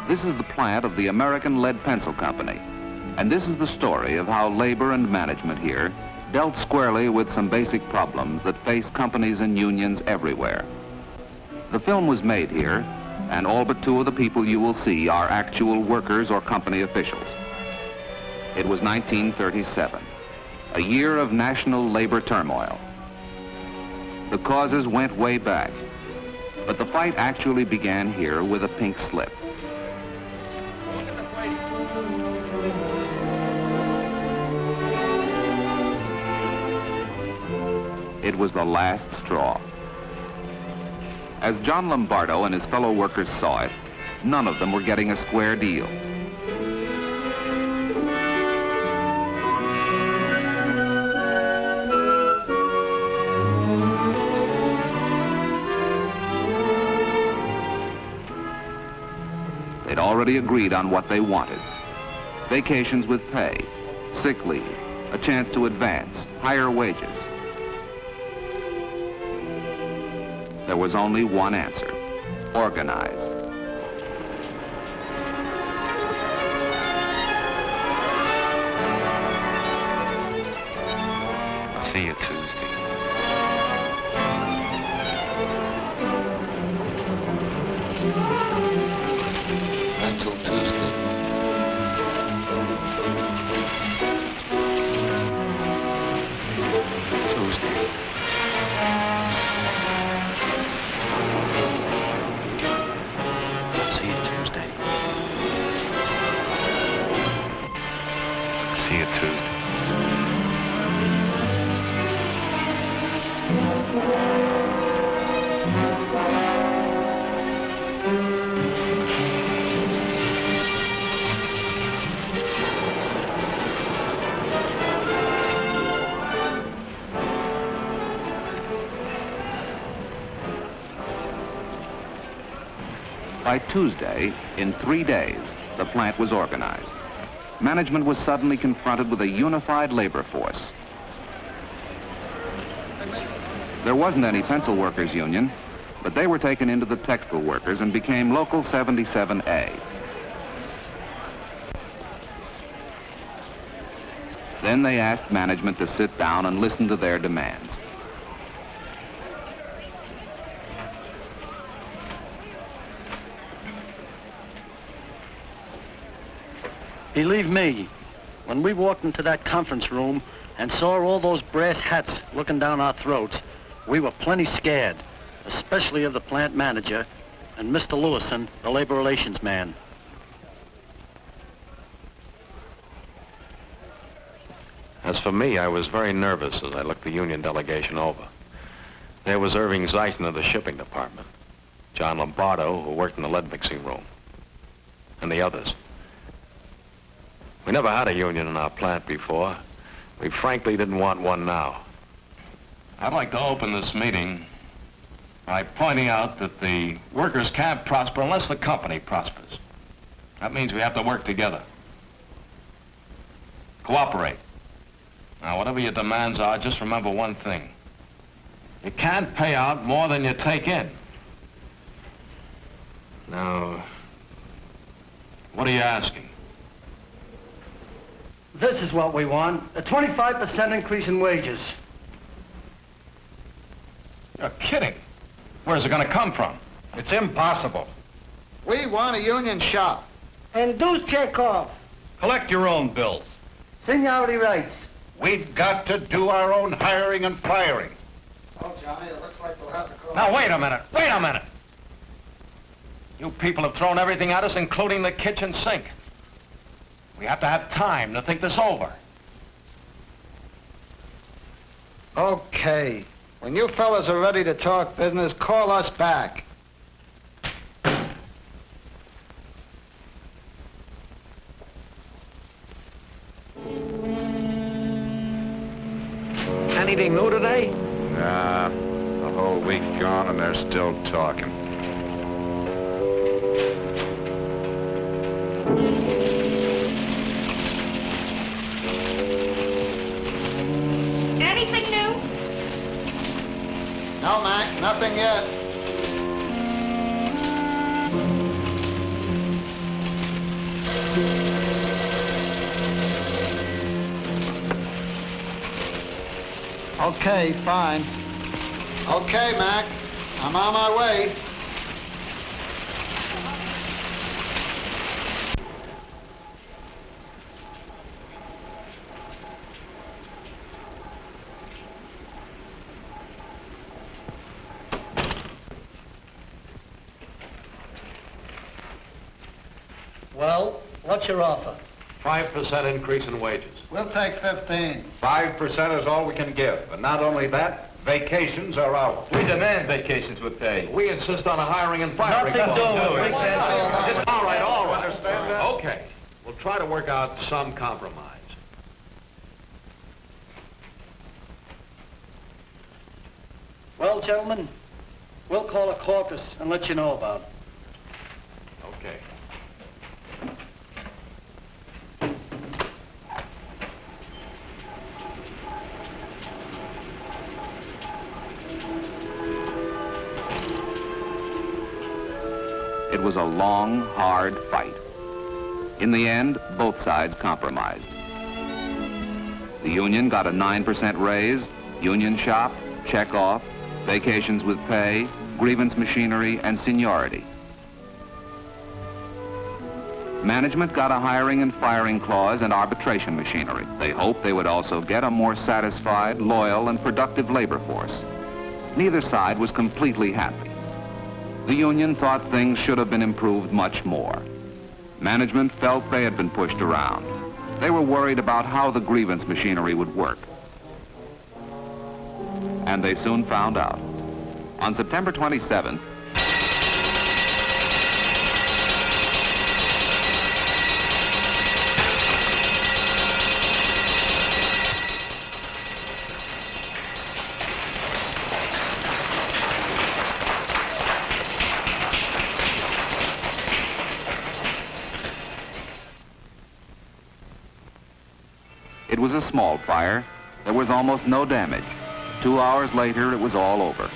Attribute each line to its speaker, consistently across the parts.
Speaker 1: This is the plant of the American Lead Pencil Company, and this is the story of how labor and management here dealt squarely with some basic problems that face companies and unions everywhere. The film was made here, and all but two of the people you will see are actual workers or company officials. It was 1937, a year of national labor turmoil. The causes went way back, but the fight actually began here with a pink slip. It was the last straw. As John Lombardo and his fellow workers saw it, none of them were getting a square deal. They'd already agreed on what they wanted: vacations with pay, sick leave, a chance to advance, higher wages. There was only one answer: organize.
Speaker 2: I'll see you Tuesday. Until Tuesday. Tuesday. See you Tuesday. See you Tuesday.
Speaker 1: By Tuesday, in 3 days, the plant was organized. Management was suddenly confronted with a unified labor force. There wasn't any pencil workers union, but they were taken into the textile workers and became Local 77A. Then they asked management to sit down and listen to their demands.
Speaker 3: Believe me, when we walked into that conference room and saw all those brass hats looking down our throats, we were plenty scared, especially of the plant manager and Mr. Lewison, the labor relations man.
Speaker 2: As for me, I was very nervous as I looked the union delegation over. There was Irving Zeichner of the shipping department, John Lombardo, who worked in the lead mixing room, and the others. We never had a union in our plant before. We frankly didn't want one now.
Speaker 4: I'd like to open this meeting by pointing out that the workers can't prosper unless the company prospers. That means we have to work together. Cooperate. Now, whatever your demands are, just remember one thing. You can't pay out more than you take in. Now, what are you asking?
Speaker 3: This is what we want, a 25% increase in wages.
Speaker 4: You're kidding. Where's it going to come from?
Speaker 5: It's impossible. We want a union shop.
Speaker 6: And dues check off.
Speaker 5: Collect your own bills.
Speaker 6: Seniority rights.
Speaker 5: We've got to do our own hiring and firing.
Speaker 6: Oh, Johnny, it looks like we'll have to call...
Speaker 4: Now, wait a minute. Wait a minute. You people have thrown everything at us, including the kitchen sink. We have to have time to think this over.
Speaker 5: Okay. When you fellas are ready to talk business, call us back.
Speaker 2: Anything new today?
Speaker 7: Nah, the whole week gone and they're still talking.
Speaker 8: Anything new?
Speaker 5: No, Mac, nothing yet. Okay, fine. Okay, Mac. I'm on my way.
Speaker 3: Well, what's your offer?
Speaker 2: 5% increase in wages.
Speaker 5: We'll take 15.
Speaker 7: 5% is all we can give. And not only that, vacations are out.
Speaker 4: We demand vacations with pay.
Speaker 2: We insist on a hiring and firing.
Speaker 3: Nothing doing.
Speaker 2: All right. Understand that? Okay. We'll try to work out some compromise.
Speaker 3: Well, gentlemen, we'll call a caucus and let you know about it.
Speaker 2: Okay.
Speaker 1: It was a long, hard fight. In the end, both sides compromised. The union got a 9% raise, union shop, check off, vacations with pay, grievance machinery, and seniority. Management got a hiring and firing clause and arbitration machinery. They hoped they would also get a more satisfied, loyal, and productive labor force. Neither side was completely happy. The union thought things should have been improved much more. Management felt they had been pushed around. They were worried about how the grievance machinery would work. And they soon found out. On September 27th, it was a small fire. There was almost no damage. 2 hours later, it was all over.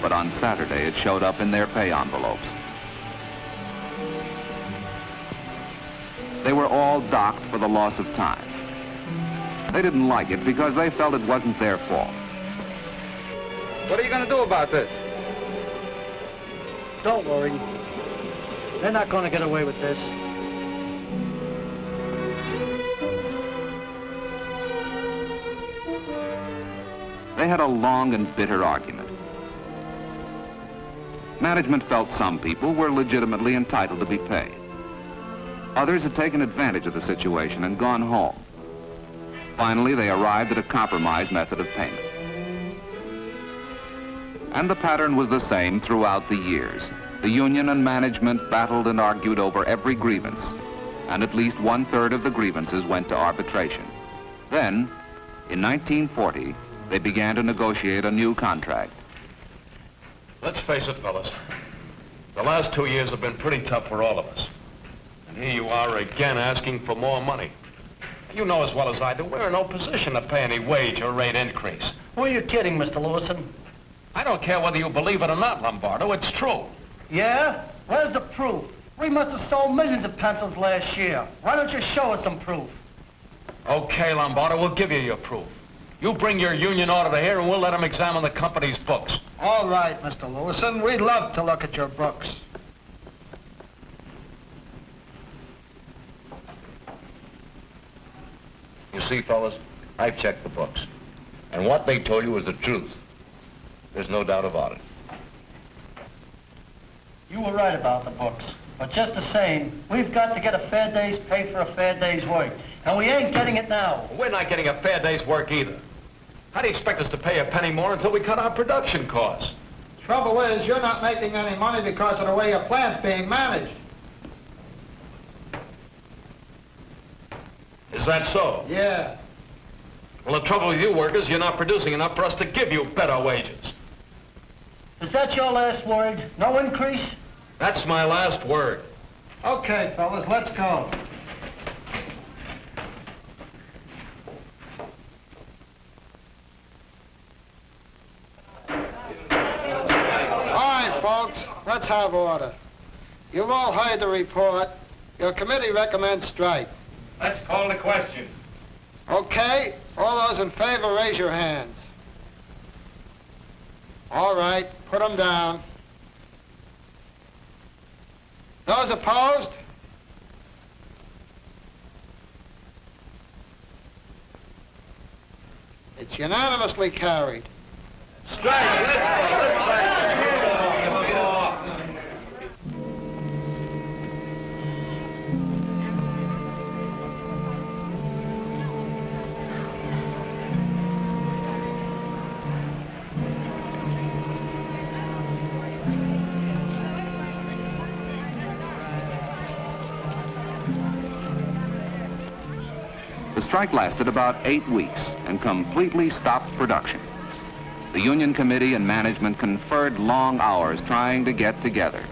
Speaker 1: But on Saturday, it showed up in their pay envelopes. They were all docked for the loss of time. They didn't like it because they felt it wasn't their fault.
Speaker 5: What are you going to do about this?
Speaker 3: Don't worry. They're not going to get away with this.
Speaker 1: They had a long and bitter argument. Management felt some people were legitimately entitled to be paid. Others had taken advantage of the situation and gone home. Finally, they arrived at a compromise method of payment. And the pattern was the same throughout the years. The union and management battled and argued over every grievance, and at least 1/3 of the grievances went to arbitration. Then, in 1940, they began to negotiate a new contract.
Speaker 2: Let's face it, fellas. The last 2 years have been pretty tough for all of us. And here you are again asking for more money. You know as well as I do, we're in no position to pay any wage or rate increase.
Speaker 3: Who are you kidding, Mr. Lewison?
Speaker 2: I don't care whether you believe it or not, Lombardo, it's true.
Speaker 6: Yeah? Where's the proof? We must have sold millions of pencils last year. Why don't you show us some proof?
Speaker 2: Okay, Lombardo, we'll give you your proof. You bring your union auditor here and we'll let him examine the company's books.
Speaker 5: All right, Mr. Lewison. We'd love to look at your books.
Speaker 8: You see, fellas, I've checked the books. And what they told you is the truth. There's no doubt about it.
Speaker 3: You were right about the books. But just the same, we've got to get a fair day's pay for a fair day's work. And we ain't getting it now.
Speaker 2: We're not getting a fair day's work either. How do you expect us to pay a penny more until we cut our production costs?
Speaker 5: Trouble is, you're not making any money because of the way your plant's being managed.
Speaker 2: Is that so?
Speaker 5: Yeah.
Speaker 2: Well, the trouble with you workers, you're not producing enough for us to give you better wages.
Speaker 3: Is that your last word? No increase?
Speaker 2: That's my last word.
Speaker 5: Okay, fellas, let's go. Folks, let's have order. You've all heard the report. Your committee recommends strike.
Speaker 4: Let's call the question.
Speaker 5: Okay, All those in favor, raise your hands. All right, put them down. Those opposed? It's unanimously carried.
Speaker 7: Strike! Let's go!
Speaker 1: The strike lasted about 8 weeks and completely stopped production. The union committee and management conferred long hours trying to get together.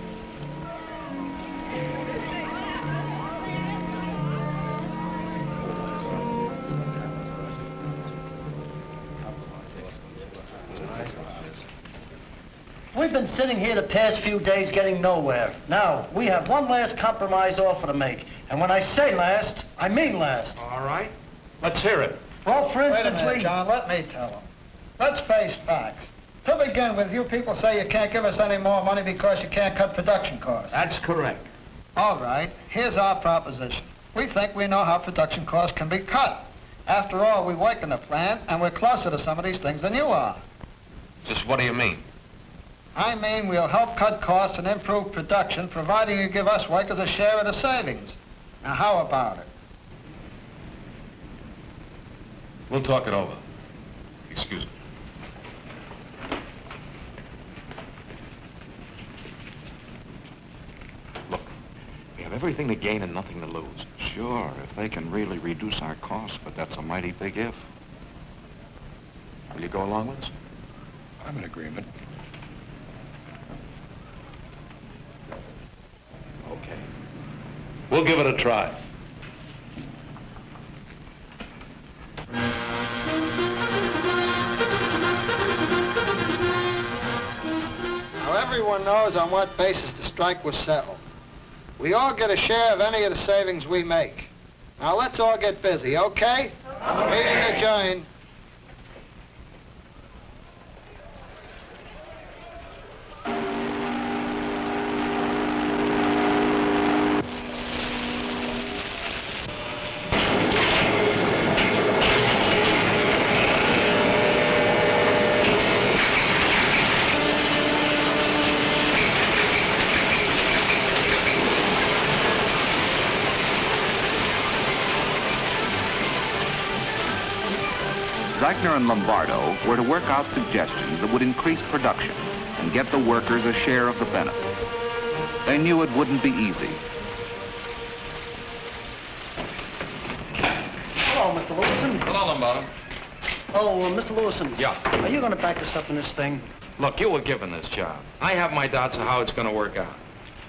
Speaker 6: We've been sitting here the past few days getting nowhere. Now, we have one last compromise offer to make. And when I say last, I mean last.
Speaker 7: All right. Let's hear it.
Speaker 6: Well, for
Speaker 5: Wait a
Speaker 6: instance,
Speaker 5: minute, John, let me tell them. Let's face facts. To begin with, you people say you can't give us any more money because you can't cut production costs.
Speaker 7: That's correct.
Speaker 5: All right, here's our proposition. We think we know how production costs can be cut. After all, we work in the plant, and we're closer to some of these things than you are.
Speaker 2: Just what do you mean?
Speaker 5: I mean, we'll help cut costs and improve production, providing you give us workers a share of the savings. Now, how about it?
Speaker 4: We'll talk it over. Excuse me.
Speaker 2: Look, we have everything to gain and nothing to lose.
Speaker 9: Sure, if they can really reduce our costs, but that's a mighty big if.
Speaker 2: Will you go along with us?
Speaker 9: I'm in agreement.
Speaker 2: Okay.
Speaker 4: We'll give it a try.
Speaker 5: Now, everyone knows on what basis the strike was settled. We all get a share of any of the savings we make. Now, let's all get busy, okay? Meeting adjourned.
Speaker 1: Zeichner and Lombardo were to work out suggestions that would increase production and get the workers a share of the benefits. They knew it wouldn't be easy.
Speaker 6: Hello, Mr. Lewison.
Speaker 4: Hello, Lombardo.
Speaker 6: Oh, Mr. Lewison.
Speaker 2: Yeah.
Speaker 6: Are you going to back us up in this thing?
Speaker 2: Look, you were given this job. I have my doubts of how it's going to work out.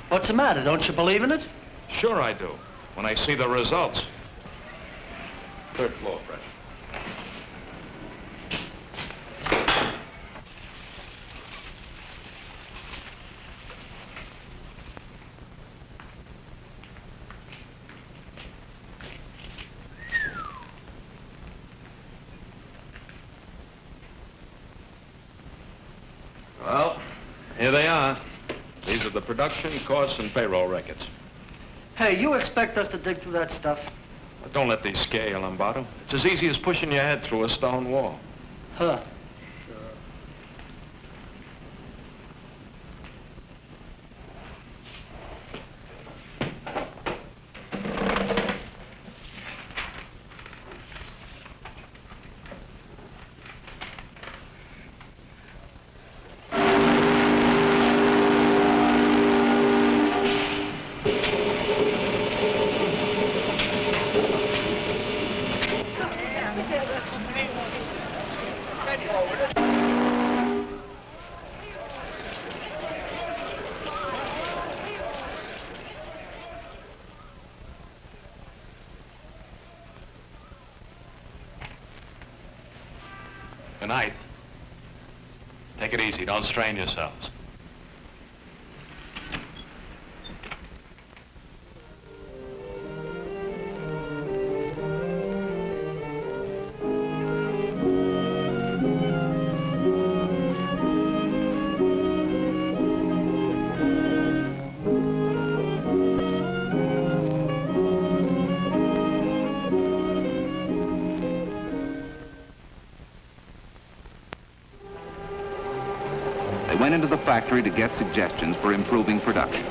Speaker 6: What's the matter? Don't you believe in it?
Speaker 2: Sure I do, when I see the results. Third floor, Fred.
Speaker 4: Well, here they are. These are the production, costs, and payroll records.
Speaker 6: Hey, you expect us to dig through that stuff?
Speaker 2: But don't let these scare you, Lombardo. It's as easy as pushing your head through a stone wall.
Speaker 6: Huh.
Speaker 2: Good night. Take it easy. Don't strain yourselves.
Speaker 1: went into the factory to get suggestions for improving production.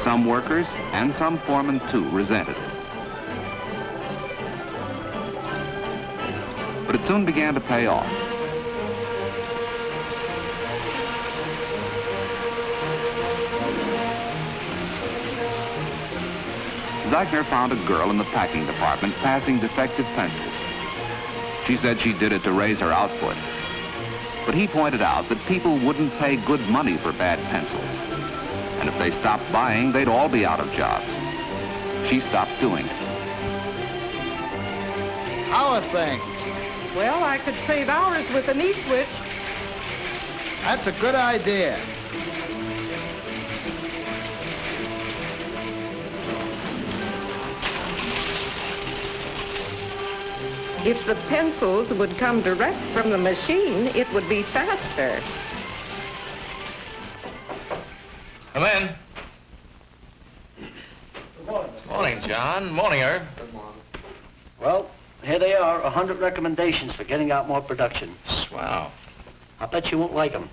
Speaker 1: Some workers, and some foremen too, resented it. But it soon began to pay off. Zeichner found a girl in the packing department passing defective pencils. She said she did it to raise her output. But he pointed out that people wouldn't pay good money for bad pencils. And if they stopped buying, they'd all be out of jobs. She stopped doing it.
Speaker 5: How are things?
Speaker 10: Well, I could save hours with an E-switch.
Speaker 5: That's a good idea.
Speaker 10: If the pencils would come direct from the machine, it would be faster.
Speaker 4: Come in.
Speaker 3: Good morning.
Speaker 4: Morning, John. Morning, Herb.
Speaker 3: Good morning. Well, here they are, 100 recommendations for getting out more production.
Speaker 4: Swell.
Speaker 3: I bet you won't like them.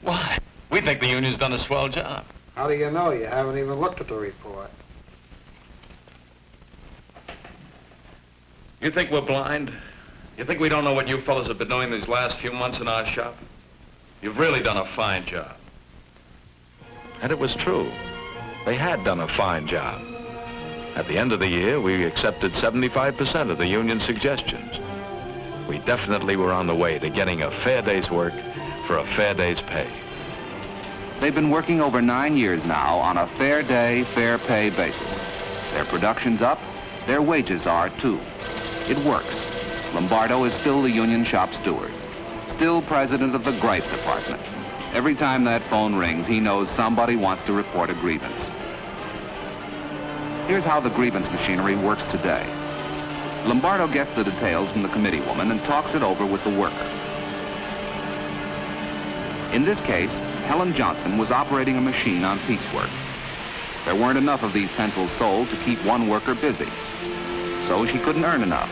Speaker 4: Why? We think the union's done a swell job.
Speaker 5: How do you know? You haven't even looked at the report.
Speaker 4: You think we're blind? You think we don't know what you fellas have been doing these last few months in our shop? You've really done a fine job.
Speaker 2: And it was true. They had done a fine job. At the end of the year, we accepted 75% of the union's suggestions. We definitely were on the way to getting a fair day's work for a fair day's pay.
Speaker 1: They've been working over 9 years now on a fair day, fair pay basis. Their production's up, their wages are too. It works. Lombardo is still the union shop steward, still president of the gripe department. Every time that phone rings, he knows somebody wants to report a grievance. Here's how the grievance machinery works today. Lombardo gets the details from the committee woman and talks it over with the worker. In this case, Helen Johnson was operating a machine on piecework. There weren't enough of these pencils sold to keep one worker busy, so she couldn't earn enough.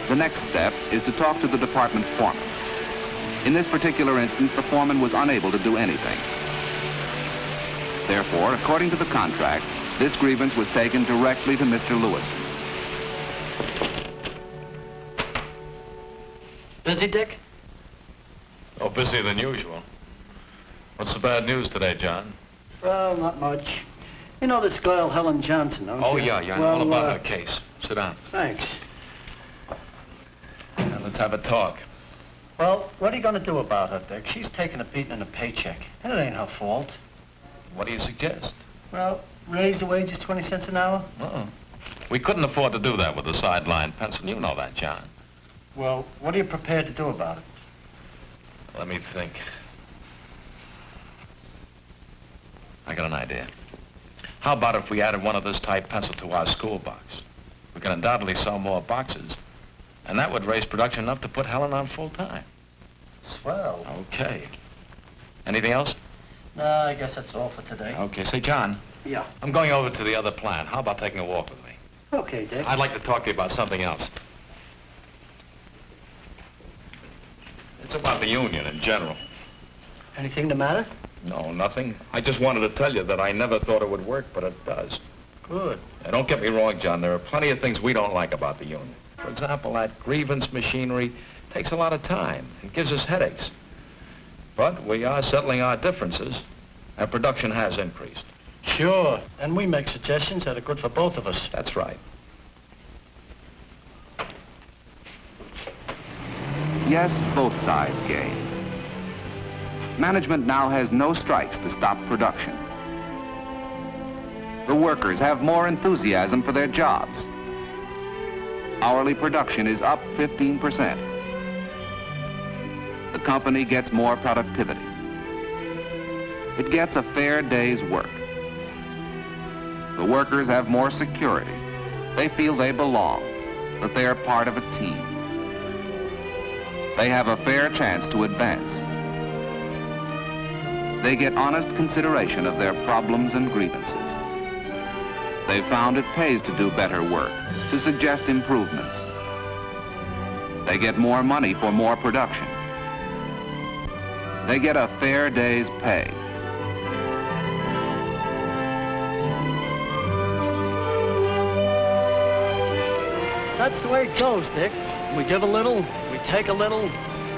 Speaker 1: The next step is to talk to the department foreman. In this particular instance, the foreman was unable to do anything. Therefore, according to the contract, this grievance was taken directly to Mr. Lewis.
Speaker 3: Busy, Dick?
Speaker 4: Oh, busier than usual. What's the bad news today, John?
Speaker 3: Well, not much. You know this girl, Helen Johnson, don't
Speaker 4: Oh,
Speaker 3: you?
Speaker 4: yeah, I know
Speaker 3: Well,
Speaker 4: all about her case. Sit down.
Speaker 3: Thanks.
Speaker 4: Now, let's have a talk.
Speaker 3: Well, what are you going to do about her, Dick? She's taking a beating in a paycheck, and it ain't her fault.
Speaker 4: What do you suggest?
Speaker 3: Well, raise the wages 20 cents an hour?
Speaker 4: Uh-uh. We couldn't afford to do that with a sideline pencil. You know that, John.
Speaker 3: Well, what are you prepared to do about it?
Speaker 4: Let me think. I got an idea. How about if we added one of this type pencil to our school box? We can undoubtedly sell more boxes, and that would raise production enough to put Helen on full time.
Speaker 3: Swell.
Speaker 4: Okay. Anything else?
Speaker 3: No, I guess that's all for today.
Speaker 4: Okay. Say, John,
Speaker 3: Yeah.
Speaker 4: I'm going over to the other plant. How about taking a walk with me?
Speaker 3: Okay, Dick.
Speaker 4: I'd like to talk to you about something else. It's about the union in general.
Speaker 3: Anything the matter?
Speaker 2: No, nothing. I just wanted to tell you that I never thought it would work, but it does.
Speaker 3: Good.
Speaker 2: Now, don't get me wrong, John. There are plenty of things we don't like about the union. For example, that grievance machinery takes a lot of time. It gives us headaches. But we are settling our differences, and production has increased.
Speaker 3: Sure. And we make suggestions that are good for both of us.
Speaker 2: That's right.
Speaker 1: Yes, both sides gain. Management now has no strikes to stop production. The workers have more enthusiasm for their jobs. Hourly production is up 15%. The company gets more productivity. It gets a fair day's work. The workers have more security. They feel they belong, that they are part of a team. They have a fair chance to advance. They get honest consideration of their problems and grievances. They've found it pays to do better work, to suggest improvements. They get more money for more production. They get a fair day's pay.
Speaker 3: That's the way it goes, Dick. We give a little, we take a little,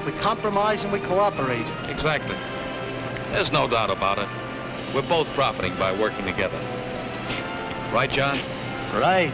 Speaker 3: we compromise and we cooperate.
Speaker 2: Exactly. There's no doubt about it. We're both profiting by working together. Right, John?
Speaker 3: Right.